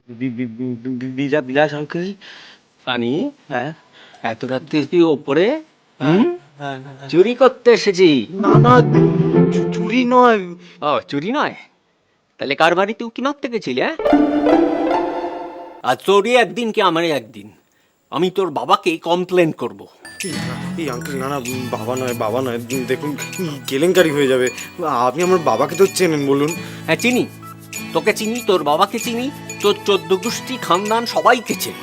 বিলাস uncle পানি। হ্যাঁ, এত রাত্রে তুই ওপরে চুরি করতে এসেছি? না না, চুরি নয়। ও চুরি নয়, তাহলে কার বাড়িতে উকি মারতে গেছিলি? হ্যাঁ, আর তোরই একদিন কি আমারই একদিন, আমি তোর বাবাকে কমপ্লেন করব। এই আঙ্কেল, না না, বাবা নয়, বাবা নয়, দেখুন কেলেঙ্কারি হয়ে যাবে। আপনি আমার বাবাকে তো চেনেন, বলুন। হ্যাঁ চিনি, তোকে চিনি, তোর বাবাকে চিনি, তোর 14 গোষ্ঠী খানদান সবাইকে চিনি।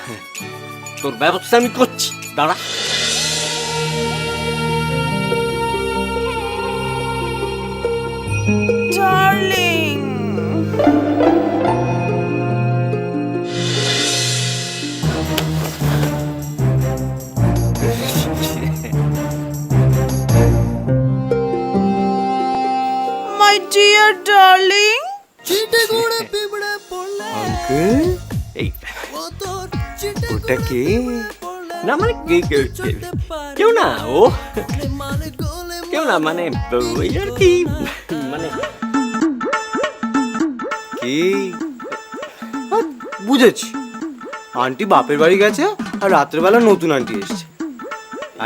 হ্যাঁ, তোর ব্যবস্থা আমি করছি, দাঁড়া। Darling, my dear darling. Uncle, এই ওটা কে? না মানে কেউ না, ও কেউ না, মানে ওই আর কি, মানে কে? বুঝেছি, আন্টি বাপের বাড়ি গেছে আর রাত্রেবেলা নতুন আন্টি এসছে।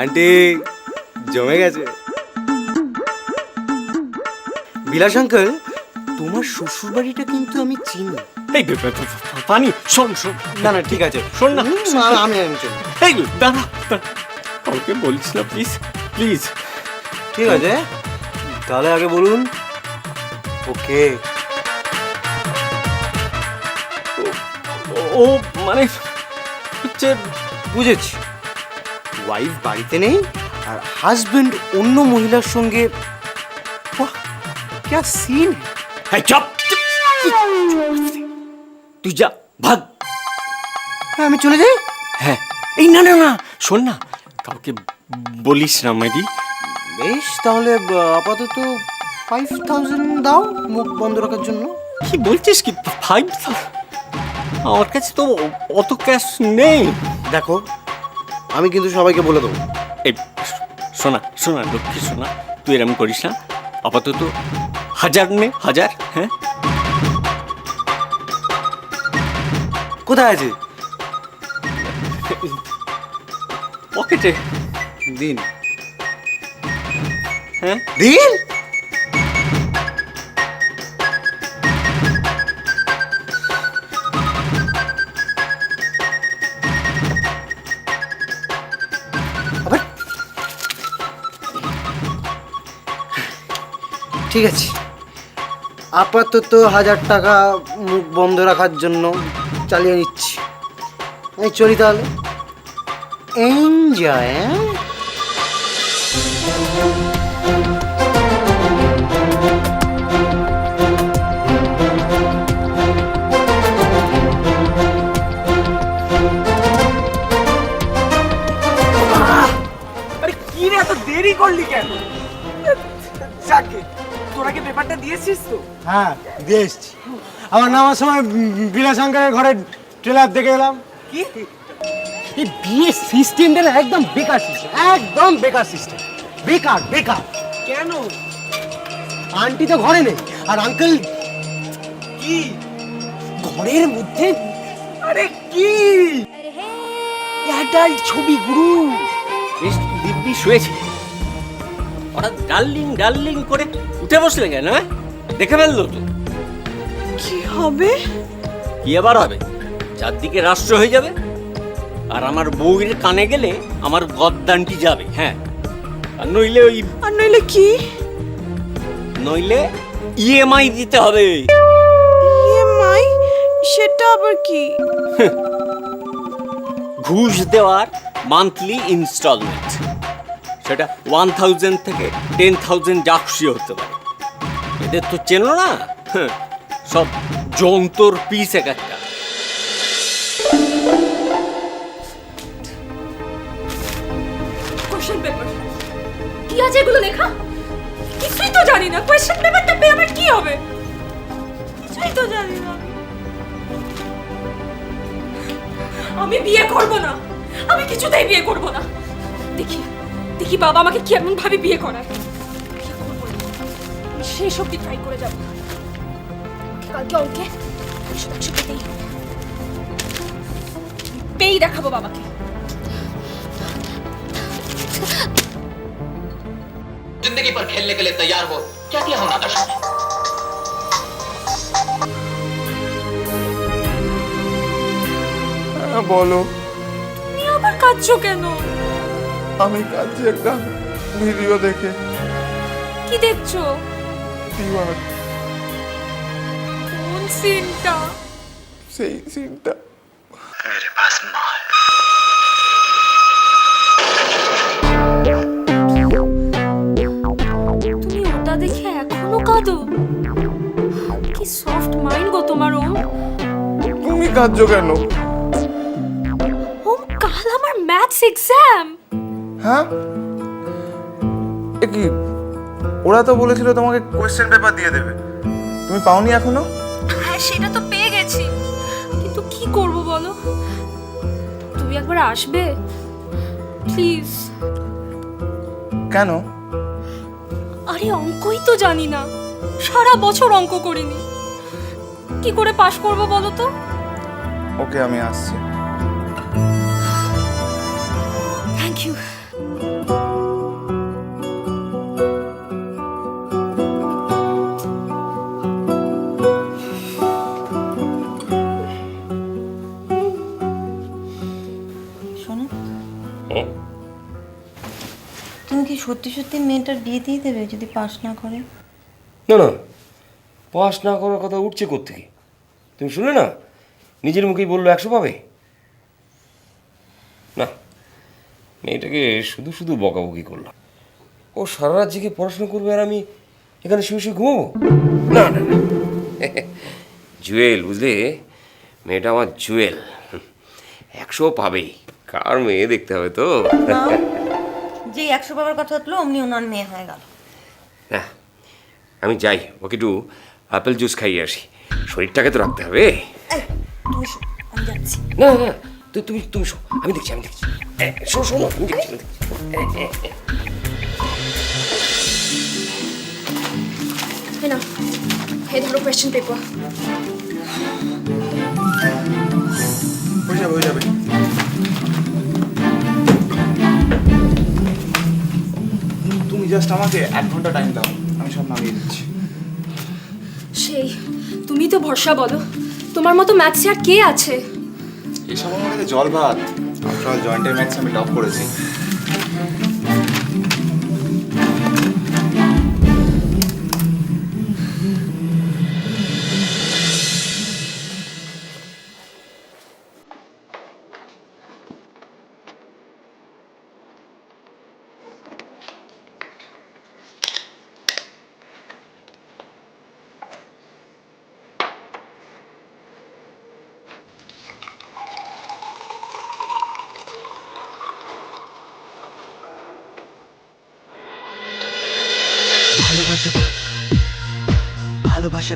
আন্টি জমে গেছে। বিলাস আঙ্কেল, তোমার শ্বশুর বাড়িটা কিন্তু আমি চিনি। এই পানি, শোন শোন, না না, ঠিক আছে, শোন না, আমি চলি। এই দাঁড়া, কাউকে বলিস না প্লিজ, প্লিজ। ঠিক আছে, তাহলে আগে বলুন ওকে। ও মানে হচ্ছে, বুঝেছি, ওয়াইফ বাড়িতে নেই আর হাজবেন্ড অন্য মহিলার সঙ্গে। বাহ, क्या सीन है। এই চুপ, তুই যা, ভাগ। হ্যাঁ, আমি চলে যাই। হ্যাঁ, এই না না না, শোন না, কাউকে বলিস না মেরি। বেশ, তাহলে আপাতত 5000 দাও মুখ বন্ধ রাখার জন্য। কি বলছিস কি? 5,000? আমার কাছে তো অত ক্যাশ নেই। দেখো, আমি কিন্তু সবাইকে বলে দেবো। এই শোনা শোনা লক্ষ্মী শোনা, তুই এরম করিস না, আপাতত 1000 নে, 1000। হ্যাঁ, কোথায় আছে? পকেটে। দিন। হ্যাঁ, দিন। আবার? ঠিক আছে, আপাতত 1000 টাকা মুখ বন্ধ রাখার জন্য চালিয়ে নিচ্ছি। আমি চলি তাহলে। এনজয়। আরে কি রে, এত দেরি করলি কেন? যাকে তোরা কি পেপারটা দিয়েছিস তো? হ্যাঁ, দিয়ে এসছি। আমার নামার সময় বিলাসঙ্করের ঘরে ট্রেলার দেখে এলাম। কি এই বিয়ে সিস্টেমটা একদম বেকার সিস্টেম, একদম বেকার সিস্টেম, বেকার বেকার। কেন? আন্টি তো ঘরে নেই আর আঙ্কেল কি ঘরের মধ্যে আরে কি অ্যাডাল্ট ছবি গুরু। বেশ দিব্যি শুয়েছে, ওরা ডার্লিং ডার্লিং করে উঠে বসলে কেন? হ্যাঁ, দেখে ফেললো তো। কি হবে? কি আবার হবে? চারদিকে রাষ্ট্র হয়ে যাবে, আর আমার বউয়ের কানে গেলে আমার গদ্দানটি যাবে। হ্যাঁ, আর নইলে ওই, আর নইলে কি? নইলে ইএমআই দিতে হবে। ইএমআই? সেটা আবার কি? ঘুষ দেওয়ার মান্থলি ইনস্টলমেন্ট, সেটা 1000 থেকে 10,000 যা খুশি হতে পারে। এদের তো চেনো না, হ্যাঁ, সব যন্তর পিস এক একটা। কোশ্চেন পেপার কি আছে এগুলো লেখা? কিছুই তো জানি না। কোশ্চেন পেপারটা পেয়ে আমার কি হবে? কিছুই তো জানি না। আমি বিয়ে করব না, আমি কিছুতেই বিয়ে করব না। দেখি দেখি বাবা আমাকে কেমন ভাবে বিয়ে করায়। আমি সেই সবটি ট্রাই করে যাবো। কালকে অঙ্কে 100 পেতেই হবে। পেয়েই দেখাবো বাবাকে। जिंदगी पर खेलने के लिए तैयार हो, क्या किया होना दर्शक ने? বলো। তুমি আবার কাঁদছো কেন? আমি কাছে একটা ভিডিও দেখে কি দেখছো? দিওয়ার কোন সিনটা? সেই সিনটা। मेरे पास माल। তুমি ওটা দেখে এখনো কাঁদো? কি সফট মাইন্ড গো তোমার ওম। তুমি কাঁদছো কেন? ওম, কাল আমার ম্যাথস এক্সাম। হ্যাঁ, এ কি, ওরা তো বলেছিল তোমাকে কোয়েশ্চেন পেপার দিয়ে দেবে, তুমি পাওনি এখনো? হ্যাঁ, সেটা তো পেয়ে গেছি, কিন্তু কি করব বলো? তুমি একবার আসবে প্লিজ? কেন? আরে অঙ্কই তো জানি না, সারা বছর অঙ্ক করিনি, কি করে পাশ করব বলো তো? ওকে, আমি আসছি। Thank you. শোনো, তুমি কি সত্যি সত্যি মেয়েটার বিয়ে দিয়ে দেবে যদি পাস না করে? না না, পাস না করার কথা উঠছে কোত্থেকে? তুমি শুনলে না, নিজের মুখেই বললো 100 পাবে। না, মেয়েটাকে শুধু শুধু বকাবকি করলাম। ও সারা রাত জেগে পড়াশোনা করবে আর আমি এখানে শুয়ে শুয়ে ঘুমাবো? না না না, জুয়েল, বুঝলে, মেয়েটা আমার জুয়েল, 100 পাবেই। কার মেয়ে দেখতে হবে তো। যে 100 পাবার কথা হলো অমনি ওনার মেয়ে হয়ে গেল। না, আমি যাই, ওকে একটু আপেল জুস খাইয়ে আসি, শরীরটাকে তো রাখতে হবে। এই, তুমি শো, আমি যাচ্ছি। না না, তুমি তুমি শো, আমি দেখছি শো শো না, আমি দেখছি। এই নাও, এই ধরো কোয়েশ্চেন পেপার। হয়ে যাবে, হয়ে যাবে। তুমি জাস্ট আমাকে 1 ঘন্টা টাইম দাও, আমি সব নামিয়ে দিচ্ছি। সেই তুমি তো ভরসা, বলো তোমার মতো ম্যাথসে আর কে আছে? এসব আমার কাছে জল ভাত। আফটার জয়েন্টের ম্যাথস আমি টপ করেছি। ভালোবাসা